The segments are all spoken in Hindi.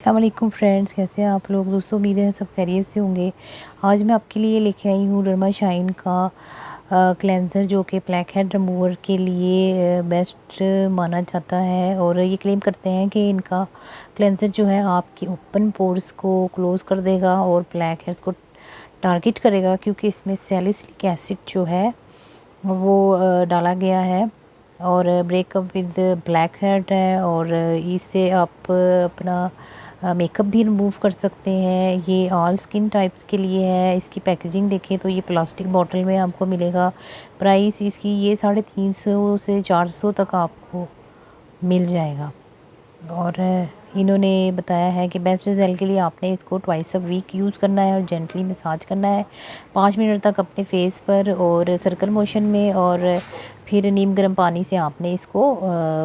अस्सलामुअलैकुम फ्रेंड्स, कैसे हैं आप लोग। दोस्तों उम्मीद है सब खैरियत से होंगे। आज मैं आपके लिए लेके आई हूँ डर्मा शाइन का क्लेंज़र, जो कि ब्लैक हेड रिमूवर के लिए बेस्ट माना जाता है। और ये क्लेम करते हैं कि इनका क्लेंज़र जो है आपकी ओपन पोर्स को क्लोज़ कर देगा और ब्लैक हेड्स को टारगेट करेगा, क्योंकि इसमें सैलिसिलिक एसिड जो है वो डाला गया है और ब्रेकअप विद ब्लैक हेड है। और इससे आप अपना मेकअप भी रिमूव कर सकते हैं। ये ऑल स्किन टाइप्स के लिए है। इसकी पैकेजिंग देखें तो ये प्लास्टिक बॉटल में आपको मिलेगा। प्राइस इसकी ये 350 से 400 तक आपको मिल जाएगा। और इन्होंने बताया है कि बेस्ट रिजल्ट के लिए आपने इसको ट्वाइस अ वीक यूज़ करना है और जेंटली मसाज करना है 5 मिनट तक अपने फेस पर और सर्कल मोशन में। और फिर नीम गर्म पानी से आपने इसको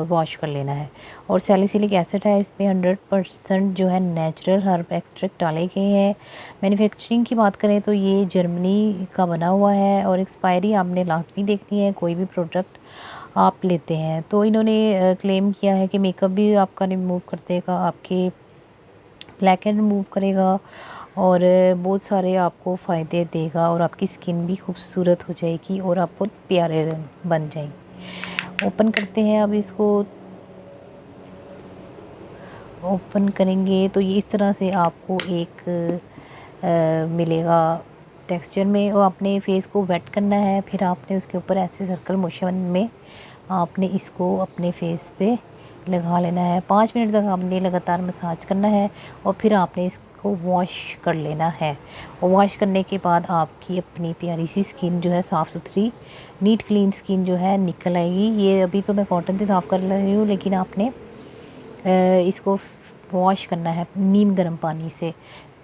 वॉश कर लेना है। और सैलिसिलिक एसिड है इसमें 100% जो है नेचुरल हर्ब एक्सट्रैक्ट डाले गए हैं। मैन्युफैक्चरिंग की बात करें तो ये जर्मनी का बना हुआ है। और एक्सपायरी आपने लाजमी देखनी है कोई भी प्रोडक्ट आप लेते हैं। तो इन्होंने क्लेम किया है कि मेकअप भी आपका रिमूव कर देगा, आपके ब्लैक हेड रिमूव करेगा और बहुत सारे आपको फ़ायदे देगा और आपकी स्किन भी खूबसूरत हो जाएगी और आप बहुत प्यारे बन जाएंगे। ओपन करते हैं अब इसको। ओपन करेंगे तो ये इस तरह से आपको एक मिलेगा टेक्सचर में। और आपने फेस को वेट करना है, फिर आपने उसके ऊपर ऐसे सर्कल मोशन में आपने इसको अपने फेस पे लगा लेना है। 5 मिनट तक आपने लगातार मसाज करना है और फिर आपने इसको वॉश कर लेना है। और वॉश करने के बाद आपकी अपनी प्यारी सी स्किन जो है साफ़ सुथरी नीट क्लीन स्किन जो है निकल आएगी। ये अभी तो मैं कॉटन से साफ़ कर रही हूँ, लेकिन आपने इसको वॉश करना है नीम गर्म पानी से।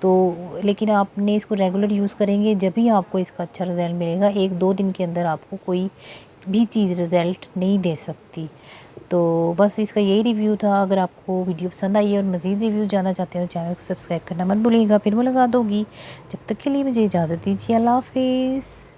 तो लेकिन आपने इसको रेगुलर यूज़ करेंगे जब भी आपको इसका अच्छा रिज़ल्ट मिलेगा। 1-2 दिन के अंदर आपको कोई भी चीज़ रिज़ल्ट नहीं दे सकती। तो बस इसका यही रिव्यू था। अगर आपको वीडियो पसंद आई है और मज़ीद रिव्यू जानना चाहते हैं तो चैनल को सब्सक्राइब करना मत भूलिएगा। फिर मुलाकात होगी, जब तक के लिए मुझे इजाज़त दीजिए। अल्लाह हाफ़िज़।